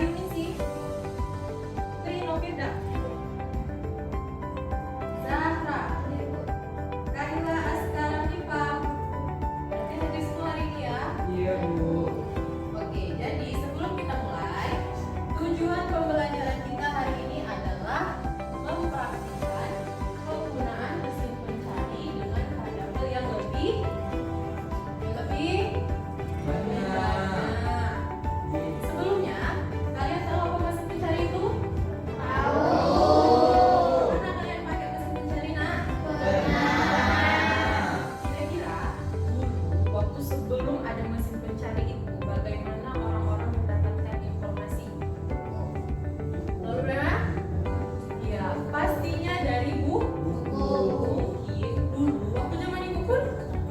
Yunin sih. Ini Novida. Zahra. Kaila Askara Nipa. Berarti habis itu hari ini ya. Iya, Bu. Oke, jadi sebelum kita mulai, tujuan pembelajaran kita hari ini adalah mempraktikkan penggunaan mesin pencari dengan variabel yang lebih Banyak. Sebelumnya, kalian tahu apa mesin pencari itu? Tahu. Pernah kalian pakai mesin pencari, nak? Pernah. Kira-kira dulu waktu sebelum ada mesin pencari itu, bagaimana orang-orang mendapatkan informasi? Lalu Rena? Ya, pastinya dari buku. Mungkin dulu waktu zaman ibu pun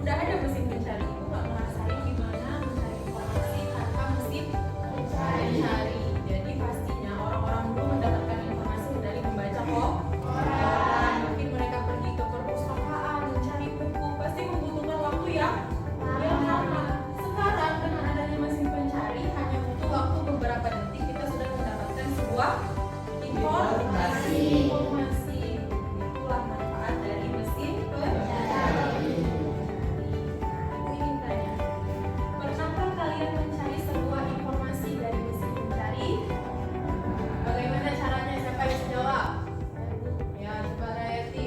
udah ada mesin pencari. Ibu nggak ngerasain gimana mencari informasi tanpa mesin pencari. Jadi pastinya orang-orang dulu mendapatkan informasi dari membaca koran. Mungkin mereka pergi ke perpustakaan mencari buku, pasti membutuhkan waktu yang lama. Sekarang dengan adanya mesin pencari hanya butuh waktu beberapa detik kita sudah mendapatkan sebuah informasi. Itulah manfaat dari mesin pencari. Aku ingin tanya, pernahkah kalian mencari sebuah informasi dari mesin pencari? Bagaimana caranya? Siapa yang bisa jawab? Ya, coba Rayati.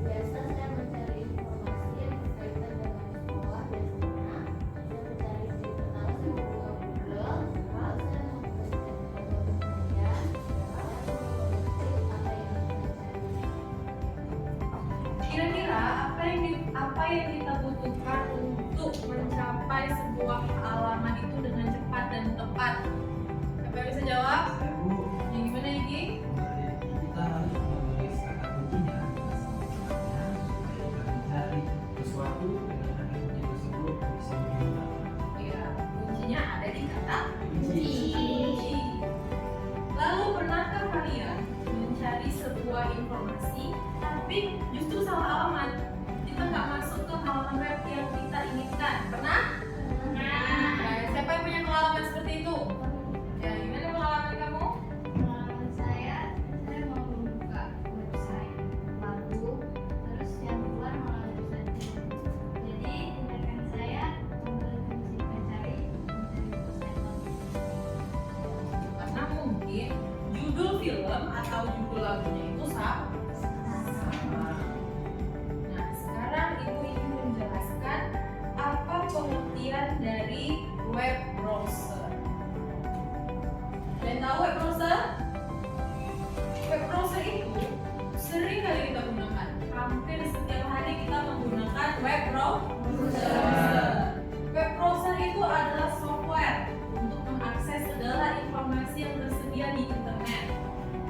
Biasa saya mencari informasi yang berkaitan dengan sekolah. Biasanya saya mencari di pertama saya membuka Google, lalu saya membaca informasinya, saya mengerti apa yang saya cari. Kira-kira apa yang kita butuhkan untuk mencapai sebuah halaman itu dengan cepat dan tepat? Siapa yang bisa jawab? Saya, Bu. Yang gimana Iki? Kita harus menulis kata kuncinya supaya kita mencari sesuatu dengan kata kunci tersebut bisa dibuka. Ya, kuncinya ada di kata Kunci. kunci. Lalu pernahkah kalian mencari sebuah informasi tapi justru salah alamat? Kita nggak masuk ke halaman web yang kita inginkan. Pernah? Nah, siapa yang punya pengalaman seperti itu? Ya, gimana pengalaman kamu? Pengalaman saya mau membuka website, lalu terus yang keluar malah website. Jadi tindakan saya kembali ke mesin pencari website lalu. Karena mungkin judul film atau judul lagunya itu sama. Nah, sekarang ibu ingin menjelaskan apa pengertian dari web browser. Kalian tahu web browser? Web browser itu sering kali kita gunakan. Hampir setiap hari kita menggunakan web browser. Web browser itu adalah software untuk mengakses segala informasi yang tersedia di internet.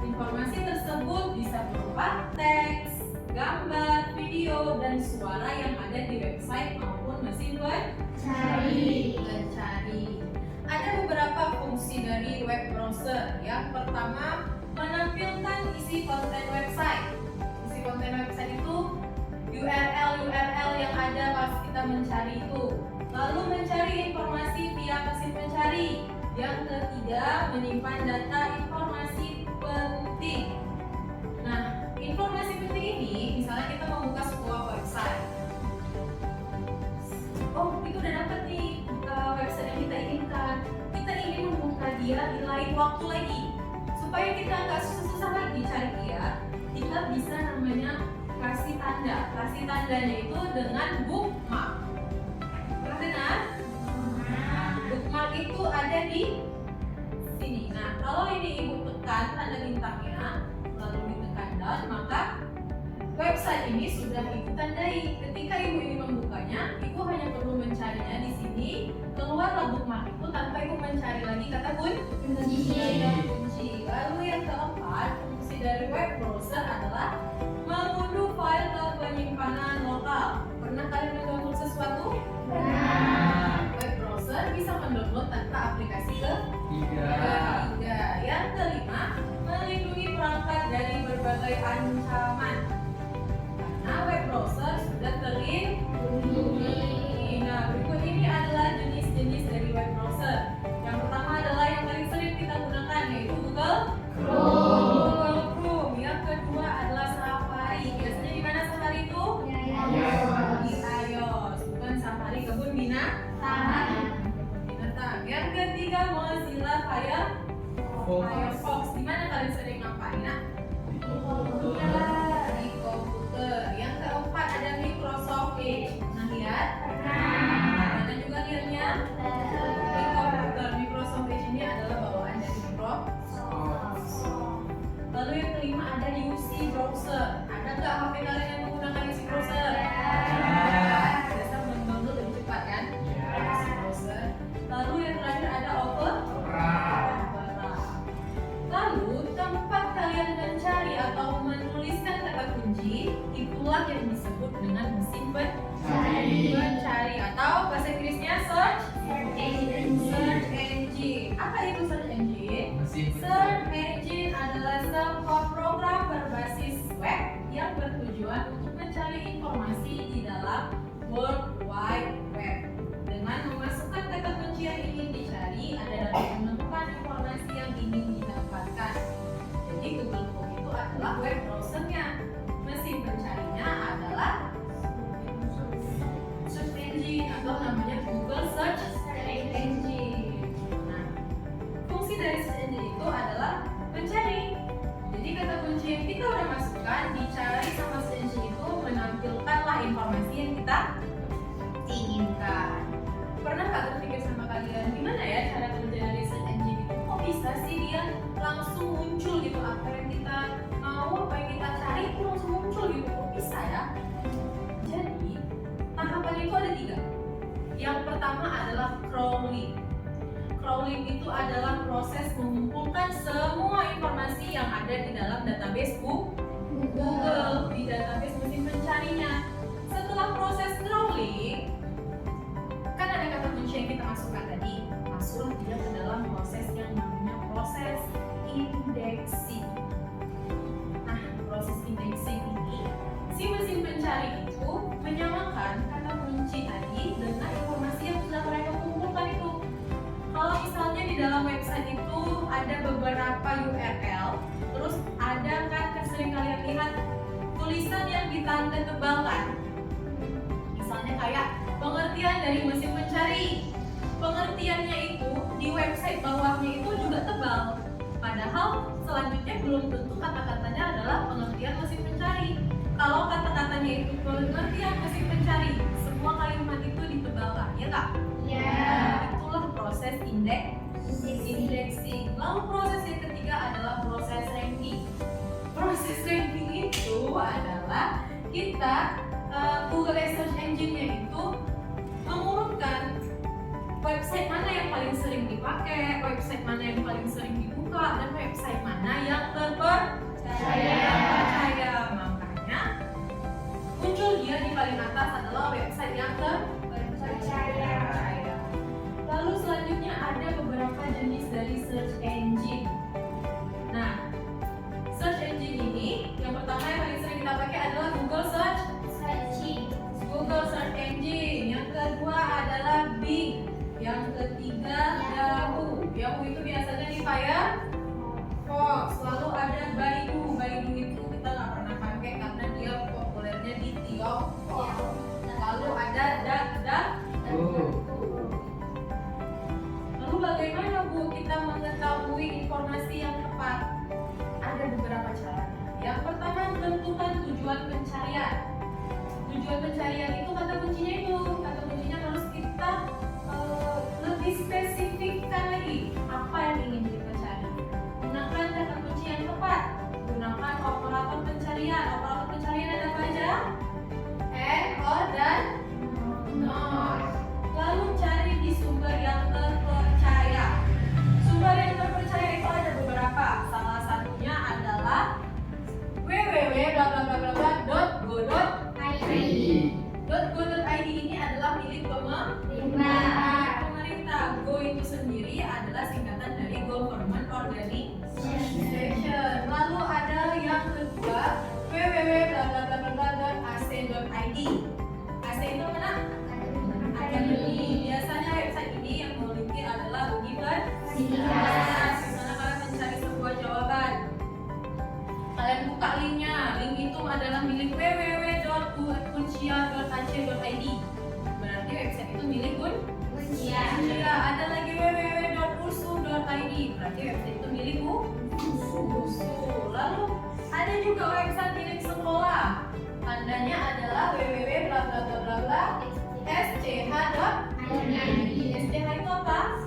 Informasi tersebut bisa berupa teks, gambar, video, dan suara yang ada di website maupun mesin pencari. Ada beberapa fungsi dari web browser. Yang pertama, menampilkan isi konten website. Isi konten website itu URL yang ada pas kita mencari itu. Lalu mencari informasi via mesin pencari. Yang ketiga, menyimpan data informasi penting. Nah, informasi penting ini, misalnya kita membuka sebuah website. Oh, itu udah dapat nih website yang kita inginkan. Kita ingin membuka dia di lain waktu lagi, supaya kita nggak susah-susah lagi cari dia. Kita bisa namanya kasih tanda. Kasih tandanya itu dengan bookmark. Pernah dengar? Bookmark itu ada di sini. Nah, kalau ini ibu tekan tanda bintangnya, lalu ditekan down, maka website ini sudah ibu tandai. Ketika ibu ini membukanya, ibu hanya perlu mencarinya di sini. Keluarlah bookmark itu tanpa ibu mencari lagi kata kunci. Lalu yang keempat, fungsi dari web browser adalah mengunduh file ke penyimpanan lokal. Pernah kalian mendownload sesuatu? Web browser bisa mendownload tanpa aplikasi ketiga. Yang kelima, melindungi perangkat dari berbagai ancaman. Karena web browser sudah terlindungi. Nah, berikut ini adalah jenis-jenis dari web browser. Yang pertama adalah yang paling sering kita gunakan, Mozilla Firefox. Di mana kalian sering ngapain? Di Di komputer. Yang keempat ada Microsoft Edge. Pernah lihat? Ada juga lihatnya di komputer. Microsoft Edge ini adalah bawaan dari Microsoft. Lalu yang kelima ada UC browser. Ada nggak HP kalian yang menggunakan UC browser? Biasa mendownload lebih cepat kan? UC browser. Lalu yang terakhir ada Opera. Lalu tempat kalian mencari atau menuliskan kata kunci itulah yang disebut dengan mesin pencari atau bahasa Inggrisnya search engine. Apa itu search engine? Search engine adalah sebuah program berbasis web yang bertujuan untuk mencari informasi di dalam World Wide Web. Dengan memasukkan kata kunci yang ingin dicari, Anda dapat menemukan informasi yang ingin didapatkan. Jadi Google Chrome itu adalah web browsernya. Mesin pencarinya adalah search engine atau namanya Google Search Engine. Nah, fungsi dari search engine itu adalah mencari. Jadi kata kunci yang kita udah masukkan dicari sama search engine itu menampilkanlah informasi yang kita inginkan. Pernah nggak terpikir sama kalian gimana ya cara kerja dari search engine itu? Kok bisa sih dia langsung muncul gitu apa yang kita mau, apa yang kita cari itu langsung muncul gitu? Kok bisa ya? Jadi tahapannya itu ada 3. Yang pertama adalah crawling. Crawling itu adalah proses mengumpulkan semua informasi yang ada di dalam database Google, di database mesin pencarinya. Setelah proses crawling, kan ada kata kunci yang kita masukkan tadi, masuklah dia ke dalam proses yang namanya proses indexing. Nah, proses indexing ini, si mesin pencari itu menyamakan kata kunci tadi dengan informasi yang sudah mereka kumpulkan itu. Kalau misalnya di dalam website itu ada beberapa URL, terus ada kan sering kalian lihat tulisan yang ditanda tebalkan. Misalnya kayak pengertian dari mesin pencari. Pengertiannya itu di website bawahnya itu juga tebal. Padahal selanjutnya belum tentu kata-katanya adalah pengertian mesin pencari. Kalau kata-katanya itu pengertian mesin pencari, semua kalimat itu ditebalkan, ya nggak? Itulah proses indexing. Lalu proses yang ketiga adalah proses ranking. Proses ranking itu adalah kita Google Search Engine-nya itu mengurutkan website mana yang paling sering dipakai, website mana yang paling sering dibuka, dan website mana yang terpercaya. Makanya muncul dia di paling atas adalah website yang terpercaya. Lalu selanjutnya ada beberapa jenis dari search engine. Nah, search engine ini yang pertama yang paling sering kita pakai adalah Google Search Engine. Yang kedua adalah Bing. Yang ketiga Yahoo. Yahoo itu biasanya di Firefox. Lalu ada Baidu. Baidu itu kita nggak pernah pakai karena dia populernya di Tiongkok. Lalu ada DuckDuckGo. Lalu bagaimana Bu kita mengetahui informasi yang tepat? Ada beberapa caranya. Yang pertama, tentukan tujuan pencarian. Tujuan pencarian itu kata kuncinya harus kita lebih spesifikkan lagi apa yang ingin kita cari. Gunakan kata kunci yang tepat. Gunakan operator pencarian. Operator pencarian ada apa aja? And, or, dan not. Lalu cari di sumber yang terpercaya. Sumber yang terpercaya itu ada beberapa. Salah satunya adalah www.go.id. .go.id ini adalah milik pemerintah. Go itu sendiri adalah singkatan dari Government Organization. Lalu ada yang kedua www.ac.id. AC itu mana? Akademi. Biasanya website ini yang memiliki adalah universitas. Di mana kalian mencari sebuah jawaban. Kalian buka linknya. Link itu adalah milik www.uncia.ac.id. Berarti website itu milik Uncia. Ada lagi www.ursum tadi, berarti website itu milikku. Lalu ada juga website milik sekolah. Tandanya adalah www.sch.id. SCH itu apa?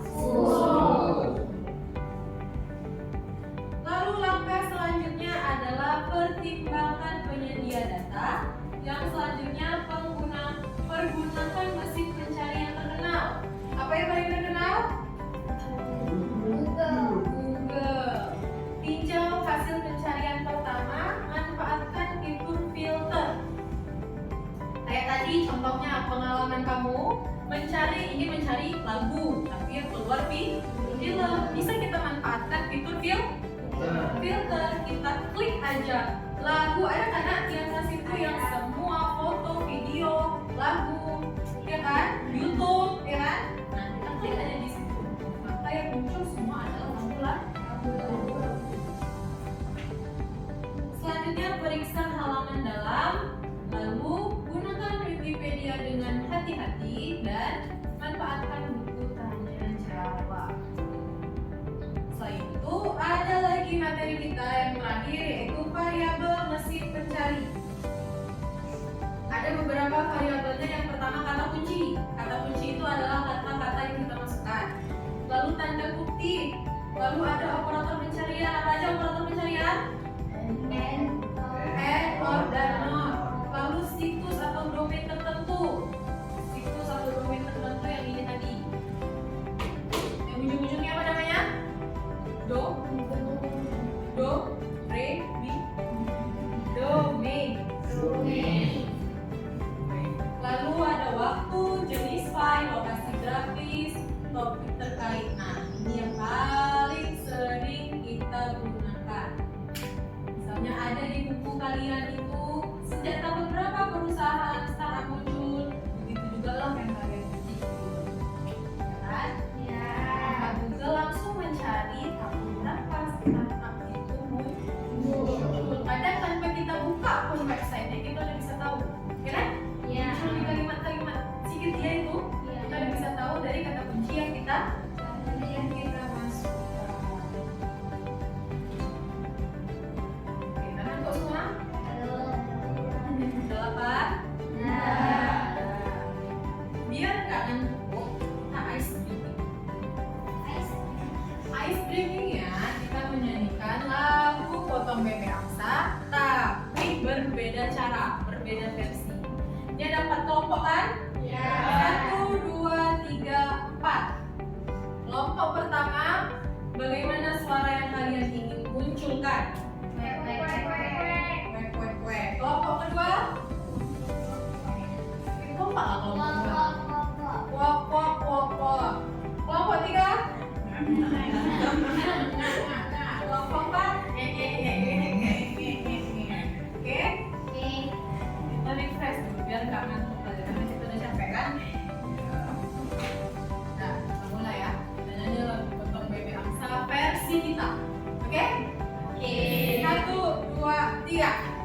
Lalu langkah selanjutnya adalah pertimbangkan penyedia data. Yang selanjutnya pergunakan mesin pencari yang terkenal. Apa yang paling terkenal? Google. Tinjau hasil pencarian pertama, manfaatkan fitur filter. Kayak tadi contohnya pengalaman kamu ingin mencari lagu, tapi yang keluar film. Bisa kita manfaatkan fitur filter. Kita klik aja lagu, ada karena yang ngasih itu yang semua foto, video, lagu, ya kan? YouTube, ya kan? Nah, kita klik aja di situ. Maka yang muncul semua adalah lagu. Selanjutnya periksa halaman dalam, lalu gunakan Wikipedia dengan hati-hati dan manfaatkan buku tanya jawab. Selain itu ada lagi materi kita yang terakhir, yaitu variabel mesin pencari. Ada beberapa variabelnya. Yang pertama kata kunci. Kata kunci itu adalah kata-kata yang kita masukkan. Lalu tanda kutip. Lalu ada operator pencarian. Apa aja operator pencarian? And, or, dan not. Lalu situs atau domain tertentu. Situs atau domain tertentu yang ini tadi. Yang ujung-ujungnya apa namanya? Re, mi. Domain. Lalu ada waktu, jenis file, lokasi grafis, topik terkait. Nah, ini yang paling sering kita gunakan. Misalnya ada di buku kalian itu sejak tahun berapa perusahaan startup muncul, begitu juga lah yang kalian ketik, ya kan? Nah, Google langsung mencari tahun berapa startup itu muncul. Kadang tanpa kita buka pun website-nya kita udah bisa tahu, ya kan? Di kalimat-kalimat sedikit dia itu kita udah bisa tahu dari kata kunci yang kita masukkan. Oke, tangan kok semua? Udah lapar? Biar nggak ngantuk, kita ice drinking. Ice drinkingnya kita menyanyikan lagu Potong Bebek Angsa, tapi berbeda cara, berbeda versi. Ini ada 4 kelompok kan? 1, 2, 3, 4. Kelompok pertama, bagaimana suara yang kalian ingin munculkan? Kelompok kedua, kompak lah kelompok kedua. Wok. Kelompok tiga, kelompok 4, Oke? Kita refresh dulu biar nggak ngantuk aja karena kita udah capek kan? Nah, kita mulai ya. Kita nyanyi lagu Potong Bebek Angsa versi kita. Oke? 1, 2, 3.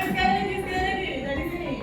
Sekali lagi dari sini.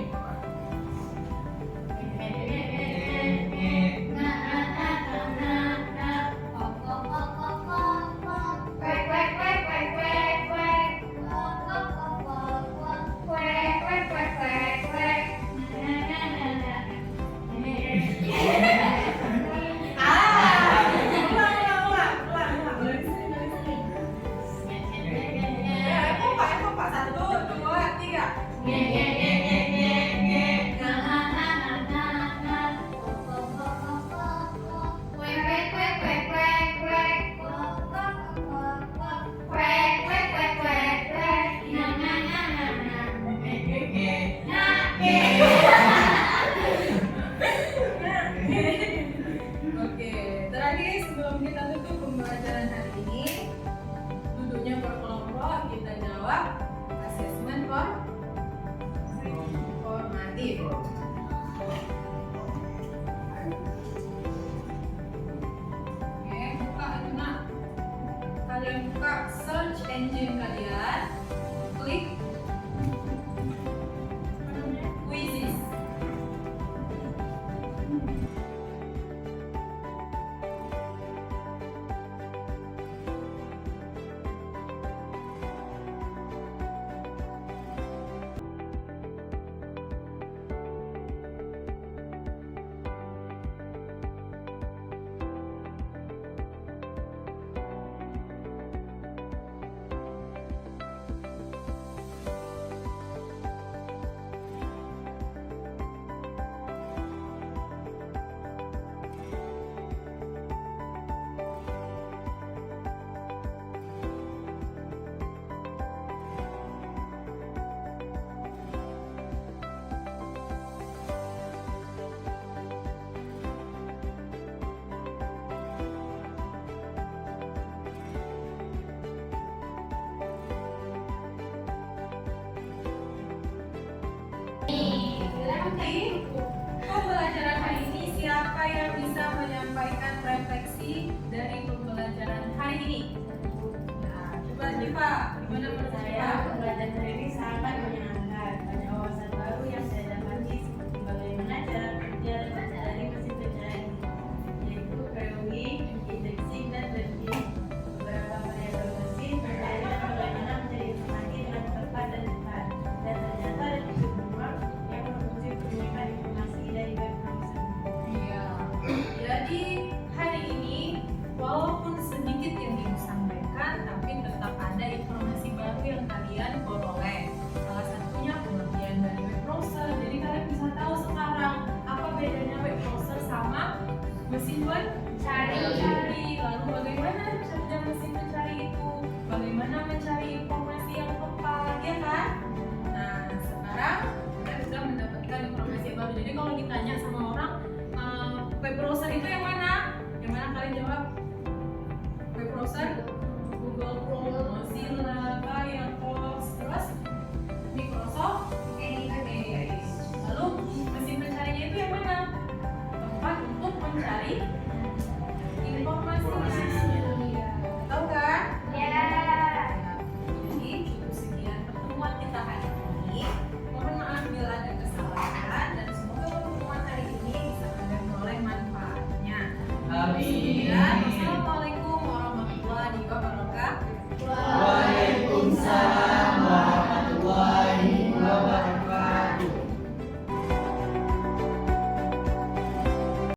siapa yang bisa menyampaikan refleksi dari pembelajaran hari ini? Nah, coba Diva, gimana menurut Saya Diva? pembelajaran hari ini sangat menyenangkan. Banyak wawasan baru yang saya dapati seperti bagaimana cara kerja dari mesin pencari, yaitu viewing, indexing, dan ranking. Beberapa variabel mesin pencari dan bagaimana mencari informasi dengan tepat dan cepat. Dan ternyata ada fitur ruang yang berfungsi menunjukkan informasi dari web browser. Iya. Jadi hari ini walaupun sedikit yang disampaikan, tapi tetap ada informasi baru yang kalian peroleh. Salah satunya pengertian dari web browser. Jadi kalian bisa tahu sekarang apa bedanya web browser sama mesin pencari. Lalu bagaimana kerja mesin pencari itu? Bagaimana mencari informasi yang tepat, ya kan? Nah, sekarang kita sudah mendapatkan informasi yang baru. Jadi kalau ditanya sama orang, web browser itu yang mana? Yang mana kalian jawab? Web browser? Google Chrome, Mozilla, Firefox, terus Microsoft Edge. Lalu mesin pencarinya itu yang mana? Tempat untuk mencari informasinya. Tahu kan? Jadi cukup sekian pertemuan kita hari ini. Mohon maaf bila ada kesalahan dan semoga pertemuan hari ini bisa kalian peroleh manfaatnya. Amin. Dan